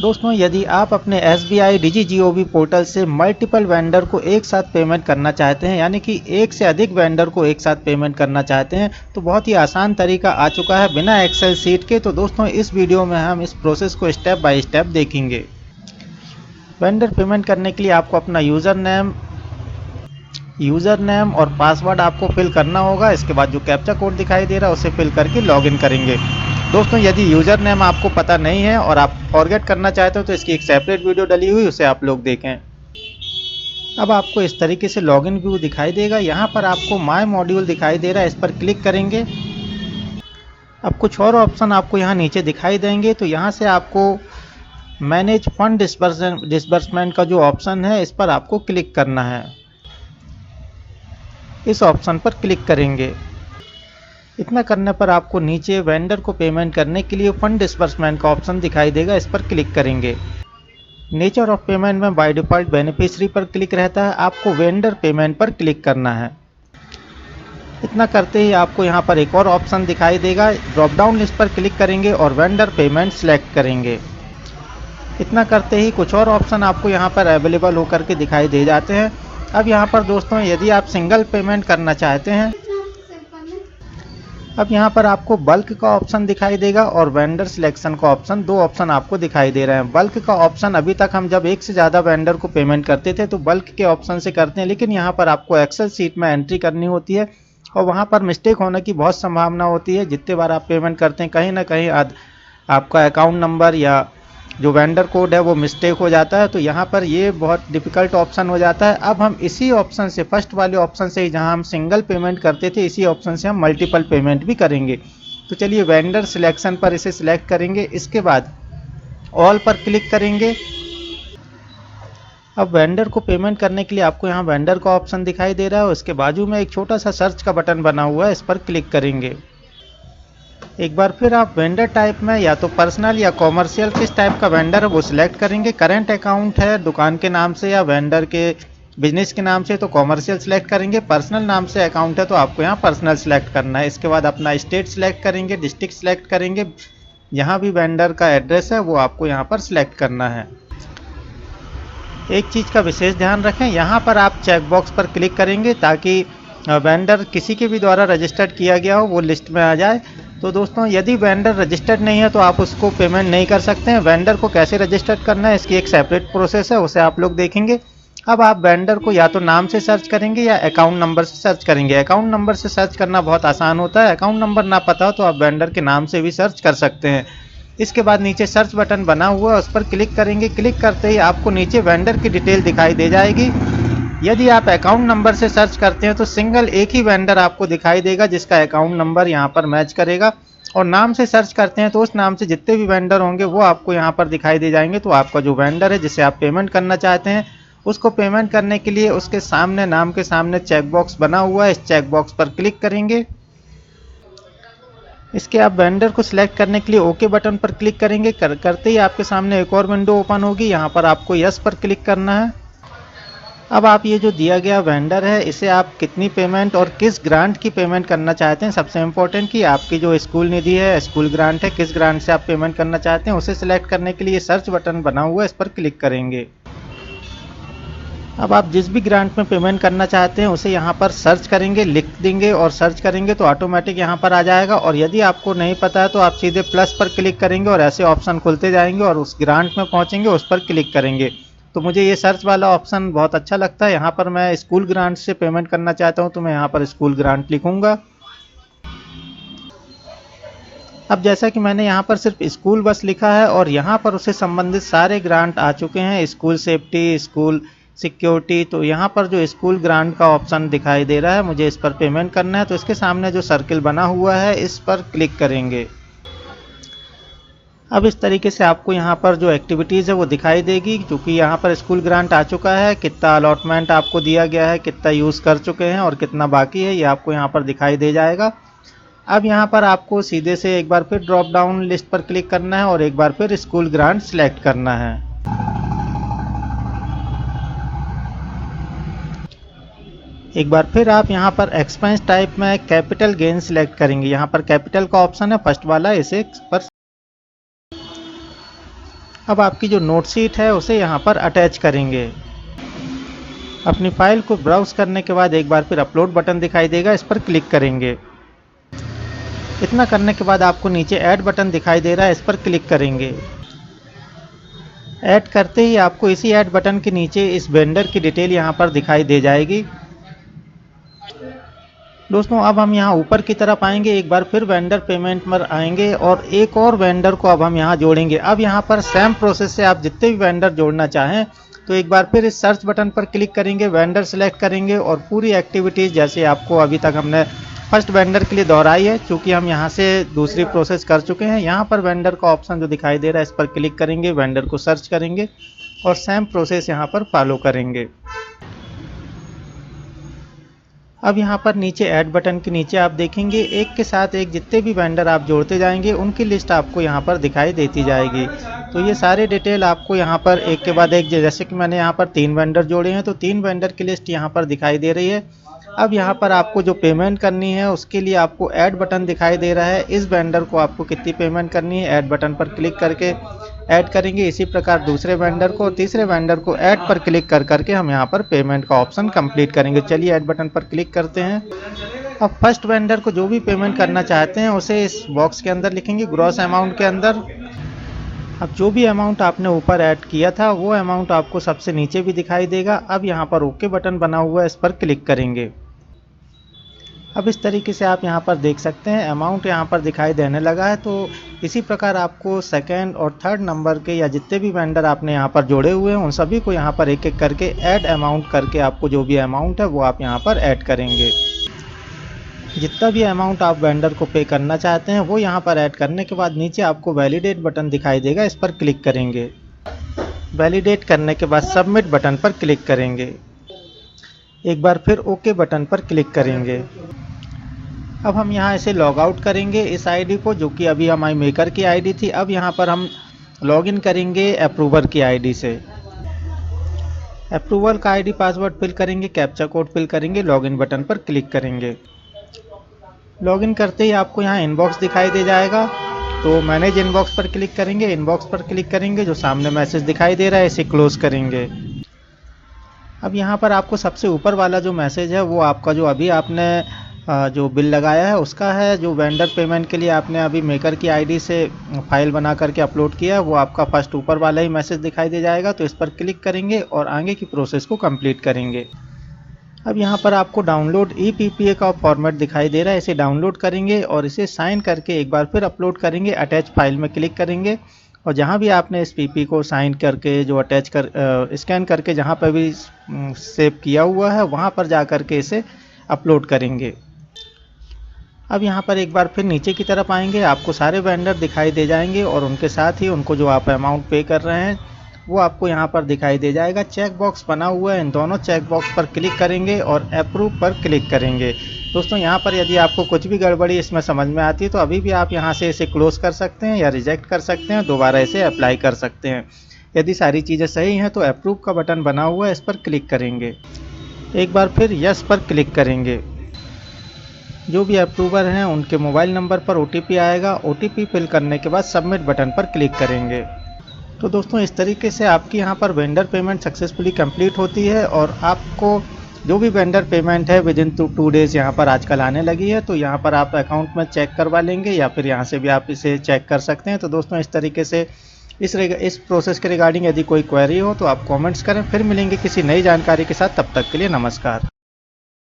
दोस्तों यदि आप अपने SBI DigiGob पोर्टल से मल्टीपल वेंडर को एक साथ पेमेंट करना चाहते हैं, यानी कि एक से अधिक वेंडर को एक साथ पेमेंट करना चाहते हैं, तो बहुत ही आसान तरीका आ चुका है बिना एक्सेल सीट के। तो दोस्तों इस वीडियो में हम इस प्रोसेस को स्टेप बाय स्टेप देखेंगे। वेंडर पेमेंट करने के लिए आपको अपना यूज़र नेम और पासवर्ड आपको फिल करना होगा। इसके बाद जो कैप्चा कोड दिखाई दे रहा है उसे फिल करके लॉगिन करेंगे। दोस्तों यदि यूज़र नेम आपको पता नहीं है और आप फॉरगेट करना चाहते हो तो इसकी एक सेपरेट वीडियो डली हुई, उसे आप लोग देखें। अब आपको इस तरीके से लॉगिन व्यू दिखाई देगा। यहाँ पर आपको माय मॉड्यूल दिखाई दे रहा है, इस पर क्लिक करेंगे। अब कुछ और ऑप्शन आपको यहाँ नीचे दिखाई देंगे, तो यहाँ से आपको मैनेज फंड डिसबर्समेंट का जो ऑप्शन है इस पर आपको क्लिक करना है। इस ऑप्शन पर क्लिक करेंगे। इतना करने पर आपको नीचे वेंडर को पेमेंट करने के लिए फंड डिसबर्समेंट का ऑप्शन दिखाई देगा, इस पर क्लिक करेंगे। नेचर ऑफ पेमेंट में बाय डिफ़ॉल्ट बेनिफिशियरी पर क्लिक रहता है, आपको वेंडर पेमेंट पर क्लिक करना है। इतना करते ही आपको यहाँ पर एक और ऑप्शन दिखाई देगा, ड्रॉप डाउन लिस्ट पर क्लिक करेंगे और वेंडर पेमेंट सेलेक्ट करेंगे। इतना करते ही कुछ और ऑप्शन आपको यहाँ पर अवेलेबल होकर के दिखाई दे जाते हैं। अब यहाँ पर दोस्तों यदि आप सिंगल पेमेंट करना चाहते हैं, अब यहाँ पर आपको बल्क का ऑप्शन दिखाई देगा और वेंडर सिलेक्शन का ऑप्शन, दो ऑप्शन आपको दिखाई दे रहे हैं। बल्क का ऑप्शन अभी तक हम जब एक से ज़्यादा वेंडर को पेमेंट करते थे तो बल्क के ऑप्शन से करते हैं, लेकिन यहाँ पर आपको एक्सेल सीट में एंट्री करनी होती है और वहाँ पर मिस्टेक होने की बहुत संभावना होती है। जितने बार आप पेमेंट करते हैं कहीं ना कहीं आपका अकाउंट नंबर या जो वेंडर कोड है वो मिस्टेक हो जाता है, तो यहाँ पर ये बहुत डिफ़िकल्ट ऑप्शन हो जाता है। अब हम इसी ऑप्शन से, फर्स्ट वाले ऑप्शन से, जहाँ हम सिंगल पेमेंट करते थे, इसी ऑप्शन से हम मल्टीपल पेमेंट भी करेंगे। तो चलिए वेंडर सिलेक्शन पर इसे सिलेक्ट करेंगे। इसके बाद ऑल पर क्लिक करेंगे। अब वेंडर को पेमेंट करने के लिए आपको यहाँ वेंडर का ऑप्शन दिखाई दे रहा है, उसके बाजू में एक छोटा सा सर्च का बटन बना हुआ है, इस पर क्लिक करेंगे। एक बार फिर आप वेंडर टाइप में या तो पर्सनल या कॉमर्शियल किस टाइप का वेंडर है वो सिलेक्ट करेंगे। करंट अकाउंट है दुकान के नाम से या वेंडर के बिजनेस के नाम से तो कॉमर्शियल सिलेक्ट करेंगे। पर्सनल नाम से अकाउंट है तो आपको यहाँ पर्सनल सिलेक्ट करना है। इसके बाद अपना स्टेट सिलेक्ट करेंगे, डिस्ट्रिक्ट सिलेक्ट करेंगे, यहाँ भी वेंडर का एड्रेस है वो आपको यहाँ पर सिलेक्ट करना है। एक चीज़ का विशेष ध्यान रखें, यहाँ पर आप चेकबॉक्स पर क्लिक करेंगे ताकि वेंडर किसी के भी द्वारा रजिस्टर्ड किया गया हो वो लिस्ट में आ जाए। तो दोस्तों यदि वेंडर रजिस्टर्ड नहीं है तो आप उसको पेमेंट नहीं कर सकते हैं। वेंडर को कैसे रजिस्टर्ड करना है इसकी एक सेपरेट प्रोसेस है, उसे आप लोग देखेंगे। अब आप वेंडर को या तो नाम से सर्च करेंगे या अकाउंट नंबर से सर्च करेंगे। अकाउंट नंबर से सर्च करना बहुत आसान होता है, अकाउंट नंबर ना पता हो तो आप वेंडर के नाम से भी सर्च कर सकते हैं। इसके बाद नीचे सर्च बटन बना हुआ है, उस पर क्लिक करेंगे। क्लिक करते ही आपको नीचे वेंडर की डिटेल दिखाई दे जाएगी। यदि आप अकाउंट नंबर से सर्च करते हैं तो सिंगल एक ही वेंडर आपको दिखाई देगा जिसका अकाउंट नंबर यहाँ पर मैच करेगा, और नाम से सर्च करते हैं तो उस नाम से जितने भी वेंडर होंगे वो आपको यहाँ पर दिखाई दे जाएंगे। तो आपका जो वेंडर है जिसे आप पेमेंट करना चाहते हैं उसको पेमेंट करने के लिए उसके सामने, नाम के सामने चेकबॉक्स बना हुआ है, इस चेकबॉक्स पर क्लिक करेंगे। इसके आप वेंडर को सिलेक्ट करने के लिए ओके बटन पर क्लिक करेंगे। करते ही आपके सामने एक और विंडो ओपन होगी, यहाँ पर आपको यस पर क्लिक करना है। अब आप ये जो दिया गया वेंडर है इसे आप कितनी पेमेंट और किस ग्रांट की पेमेंट करना चाहते हैं, सबसे इम्पोर्टेंट कि आपकी जो स्कूल निधि है, स्कूल ग्रांट है, किस ग्रांट से आप पेमेंट करना चाहते हैं उसे सिलेक्ट करने के लिए सर्च बटन बना हुआ है, इस पर क्लिक करेंगे। अब आप जिस भी ग्रांट में पेमेंट करना चाहते हैं उसे यहाँ पर सर्च करेंगे, लिख देंगे और सर्च करेंगे तो ऑटोमेटिक यहाँ पर आ जाएगा। और यदि आपको नहीं पता है तो आप सीधे प्लस पर क्लिक करेंगे और ऐसे ऑप्शन खुलते जाएंगे और उस ग्रांट में पहुँचेंगे, उस पर क्लिक करेंगे। तो मुझे ये सर्च वाला ऑप्शन बहुत अच्छा लगता है। यहाँ पर मैं स्कूल ग्रांट से पेमेंट करना चाहता हूँ तो मैं यहाँ पर स्कूल ग्रांट लिखूँगा। अब जैसा कि मैंने यहाँ पर सिर्फ स्कूल बस लिखा है और यहाँ पर उससे संबंधित सारे ग्रांट आ चुके हैं, स्कूल सेफ्टी, स्कूल सिक्योरिटी। तो यहाँ पर जो स्कूल ग्रांट का ऑप्शन दिखाई दे रहा है मुझे इस पर पेमेंट करना है, तो इसके सामने जो सर्किल बना हुआ है इस पर क्लिक करेंगे। अब इस तरीके से आपको यहाँ पर जो एक्टिविटीज़ है वो दिखाई देगी, क्योंकि यहाँ पर स्कूल ग्रांट आ चुका है, कितना अलॉटमेंट आपको दिया गया है, कितना यूज़ कर चुके हैं और कितना बाकी है, ये आपको यहाँ पर दिखाई दे जाएगा। अब यहाँ पर आपको सीधे से एक बार फिर ड्रॉप डाउन लिस्ट पर क्लिक करना है और एक बार फिर स्कूल ग्रांट सिलेक्ट करना है। एक बार फिर आप यहाँ पर एक्सपेंस टाइप में कैपिटल गेन सिलेक्ट करेंगे। यहाँ पर कैपिटल का ऑप्शन है फर्स्ट वाला, इसे पर अब आपकी जो नोट शीट है उसे यहाँ पर अटैच करेंगे। अपनी फाइल को ब्राउज करने के बाद एक बार फिर अपलोड बटन दिखाई देगा, इस पर क्लिक करेंगे। इतना करने के बाद आपको नीचे ऐड बटन दिखाई दे रहा है, इस पर क्लिक करेंगे। ऐड करते ही आपको इसी ऐड बटन के नीचे इस वेंडर की डिटेल यहाँ पर दिखाई दे जाएगी। दोस्तों अब हम यहाँ ऊपर की तरफ आएंगे, एक बार फिर वेंडर पेमेंट पर आएंगे और एक और वेंडर को अब हम यहाँ जोड़ेंगे। अब यहाँ पर सेम प्रोसेस से आप जितने भी वेंडर जोड़ना चाहें तो एक बार फिर इस सर्च बटन पर क्लिक करेंगे, वेंडर सेलेक्ट करेंगे और पूरी एक्टिविटीज़ जैसे आपको अभी तक हमने फर्स्ट वेंडर के लिए दोहराई है, चूँकि हम यहाँ से दूसरी प्रोसेस कर चुके हैं। यहाँ पर वेंडर का ऑप्शन जो दिखाई दे रहा है इस पर क्लिक करेंगे, वेंडर को सर्च करेंगे और सेम प्रोसेस यहाँ पर फॉलो करेंगे। अब यहाँ पर नीचे ऐड बटन के नीचे आप देखेंगे एक के साथ एक जितने भी वेंडर आप जोड़ते जाएंगे उनकी लिस्ट आपको यहाँ पर दिखाई देती जाएगी। तो ये सारे डिटेल आपको यहाँ पर एक के बाद एक, जैसे कि मैंने यहाँ पर 3 वेंडर जोड़े हैं तो 3 वेंडर की लिस्ट यहाँ पर दिखाई दे रही है। अब यहाँ पर आपको जो पेमेंट करनी है उसके लिए आपको ऐड बटन दिखाई दे रहा है। इस वेंडर को आपको कितनी पेमेंट करनी है ऐड बटन पर क्लिक करके ऐड करेंगे। इसी प्रकार दूसरे वेंडर को, तीसरे वेंडर को ऐड पर क्लिक करके हम यहाँ पर पेमेंट का ऑप्शन कंप्लीट करेंगे। चलिए ऐड बटन पर क्लिक करते हैं। अब फर्स्ट वेंडर को जो भी पेमेंट करना चाहते हैं उसे इस बॉक्स के अंदर लिखेंगे, ग्रॉस अमाउंट के अंदर। अब जो भी अमाउंट आपने ऊपर ऐड किया था वो अमाउंट आपको सबसे नीचे भी दिखाई देगा। अब यहाँ पर ओके बटन बना हुआ है, इस पर क्लिक करेंगे। अब इस तरीके से आप यहाँ पर देख सकते हैं अमाउंट यहाँ पर दिखाई देने लगा है। तो इसी प्रकार आपको सेकंड और थर्ड नंबर के या जितने भी वेंडर आपने यहाँ पर जोड़े हुए हैं उन सभी को यहाँ पर एक एक करके ऐड अमाउंट करके आपको जो भी अमाउंट है वो आप यहाँ पर ऐड करेंगे। जितना भी अमाउंट आप वेंडर को पे करना चाहते हैं वो यहाँ पर ऐड करने के बाद नीचे आपको वैलिडेट बटन दिखाई देगा, इस पर क्लिक करेंगे। वैलिडेट करने के बाद सबमिट बटन पर क्लिक करेंगे। एक बार फिर ओके बटन पर क्लिक करेंगे। अब हम यहाँ इसे लॉग आउट करेंगे इस आईडी को, जो कि अभी हमारी मेकर की आईडी थी। अब यहाँ पर हम लॉगिन करेंगे अप्रूवर की आईडी से। अप्रूवल का आईडी पासवर्ड फिल करेंगे, कैप्चा कोड फिल करेंगे, लॉगिन बटन पर क्लिक करेंगे। लॉगिन करते ही आपको यहाँ इनबॉक्स दिखाई दे जाएगा, तो मैनेज इनबॉक्स पर क्लिक करेंगे। इनबॉक्स पर क्लिक करेंगे, जो सामने मैसेज दिखाई दे रहा है इसे क्लोज करेंगे। अब यहाँ पर आपको सबसे ऊपर वाला जो मैसेज है वो आपका जो अभी आपने जो बिल लगाया है उसका है। जो वेंडर पेमेंट के लिए आपने अभी मेकर की आईडी से फाइल बना करके अपलोड किया है वो आपका फर्स्ट ऊपर वाला ही मैसेज दिखाई दे जाएगा। तो इस पर क्लिक करेंगे और आगे की प्रोसेस को कंप्लीट करेंगे। अब यहाँ पर आपको डाउनलोड EPPA का फॉर्मेट दिखाई दे रहा है, इसे डाउनलोड करेंगे और इसे साइन करके एक बार फिर अपलोड करेंगे। अटैच फाइल में क्लिक करेंगे और जहाँ भी आपने इस PP को साइन करके जो अटैच कर स्कैन करके जहाँ पर भी सेव किया हुआ है वहाँ पर जा कर के इसे अपलोड करेंगे। अब यहाँ पर एक बार फिर नीचे की तरफ आएंगे, आपको सारे वेंडर दिखाई दे जाएंगे और उनके साथ ही उनको जो आप अमाउंट पे कर रहे हैं वो आपको यहाँ पर दिखाई दे जाएगा। चेक बॉक्स बना हुआ है, इन दोनों चेक बॉक्स पर क्लिक करेंगे और अप्रूव पर क्लिक करेंगे। दोस्तों यहाँ पर यदि आपको कुछ भी गड़बड़ी इसमें समझ में आती है तो अभी भी आप यहाँ से इसे क्लोज कर सकते हैं या रिजेक्ट कर सकते हैं, दोबारा इसे अप्लाई कर सकते हैं। यदि सारी चीज़ें सही हैं तो अप्रूव का बटन बना हुआ है, इस पर क्लिक करेंगे। एक बार फिर यस पर क्लिक करेंगे। जो भी अप्रूवर हैं उनके मोबाइल नंबर पर OTP आएगा। OTP फिल करने के बाद सबमिट बटन पर क्लिक करेंगे। तो दोस्तों इस तरीके से आपकी यहाँ पर वेंडर पेमेंट सक्सेसफुली कंप्लीट होती है और आपको जो भी वेंडर पेमेंट है विद इन 2 डेज़ यहाँ पर आजकल आने लगी है। तो यहाँ पर आप अकाउंट में चेक करवा लेंगे या फिर यहाँ से भी आप इसे चेक कर सकते हैं। तो दोस्तों इस तरीके से इस प्रोसेस के रिगार्डिंग यदि कोई क्वेरी हो तो आप कमेंट्स करें। फिर मिलेंगे किसी नई जानकारी के साथ, तब तक के लिए नमस्कार।